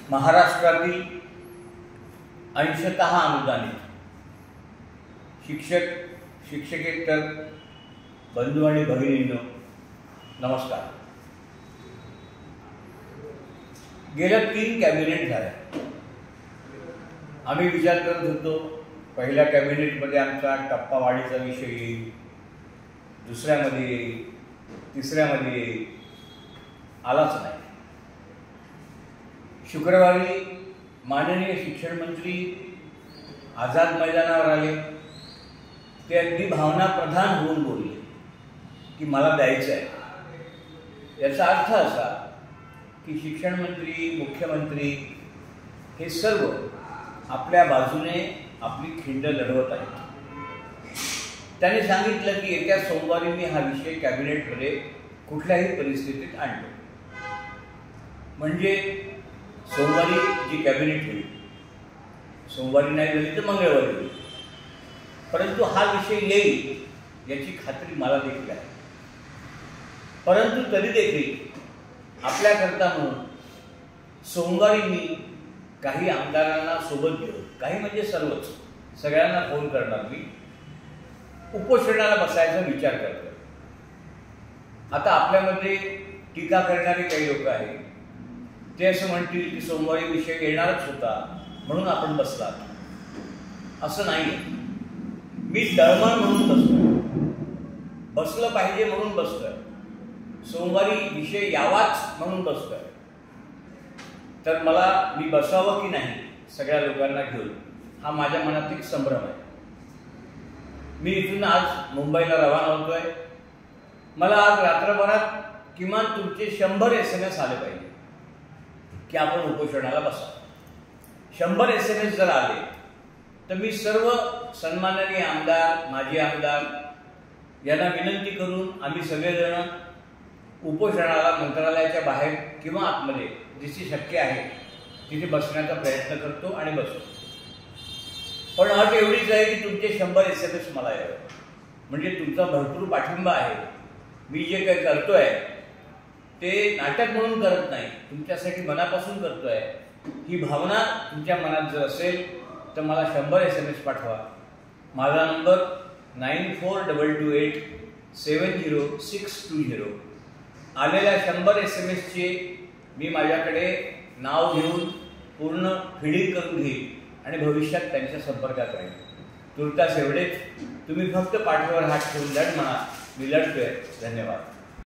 महाराष्ट्रातील अंशतः अनुदानित शिक्षक शिक्षकेतर बंधू आणि भगिनींनो नमस्कार। गेल्या 3 कॅबिनेट झाल्या। आम्ही विचार करत होतो पहिल्या कॅबिनेटमध्ये आमचा टप्पावाढीचा विषय येईल, दुसऱ्यामध्ये येईल, तिसऱ्यामध्ये येईल, आलाच नाही। शुक्रवारी माननीय शिक्षण मंत्री आझाद मैदानावर आले। ते अगदी भावनाप्रधान होऊन बोलले की मला द्यायचं आहे। याचा अर्थ असा की शिक्षण मंत्री, मुख्यमंत्री हे सर्व आपल्या बाजूने आपली खिंड लढवत आहेत। त्यांनी सांगितलं की येत्या सोमवारी मी हा विषय कॅबिनेटमध्ये कुठल्याही परिस्थितीत आणतो, म्हणजे सोमवारी जी कॅबिनेट होईल, सोमवारी नाही झाली तर मंगळवारी होईल, परंतु हा विषय येईल याची खात्री मला देखील आहे। परंतु तरी देखील आपल्याकरता म्हणून सोमवारी मी काही आमदारांना सोबत घेऊन, काही म्हणजे सर्वच, सगळ्यांना फोन करणार, मी उपोषणाला बसायचा विचार करतो। आता आपल्यामध्ये टीका करणारे काही लोक आहेत, ते असं म्हणतील की सोमवारी विषय येणारच होता म्हणून आपण बसलात। असं नाही, मी तळमळ म्हणून बसतोय, बसलं पाहिजे म्हणून बसतोय, सोमवारी विषय यावाच म्हणून बसतोय। तर मी बसावं की नाही सगळ्या लोकांना घेऊन, हा माझ्या मनात एक संभ्रम आहे। मी इथून आज मुंबईला रवाना होतोय। मला आज रात्रभरात किमान तुमचे 100 SMS आले पाहिजे की आपण उपोषणाला बसा। 100 SMS जर आले तर मी सर्व सन्माननीय आमदार, माजी आमदार यांना विनंती करून आम्ही सगळेजण उपोषणाला मंत्रालयाच्या बाहेर किंवा आतमध्ये जिथे शक्य आहे तिथे बसण्याचा प्रयत्न करतो आणि बसतो। पण अट एवढीच आहे की तुमचे 100 SMS मला यावे, म्हणजे तुमचा भरपूर पाठिंबा आहे। मी जे काही करतोय ते नाटक म्हणून करत नाही, तुमच्यासाठी मनापासून करतोय। ही भावना तुमच्या मनात जर असेल तर मला 100 SMS पाठवा। माझा नंबर 9422870620। आलेल्या 100 SMSचे मी माझ्याकडे नाव घेऊन पूर्ण फिडिंग करून घेईन आणि भविष्यात त्यांच्या संपर्कात राहील। तुर्तास एवढेच, तुम्ही फक्त पाठीवर हात ठेवून लढ म्हणा, मी लढतोय। धन्यवाद।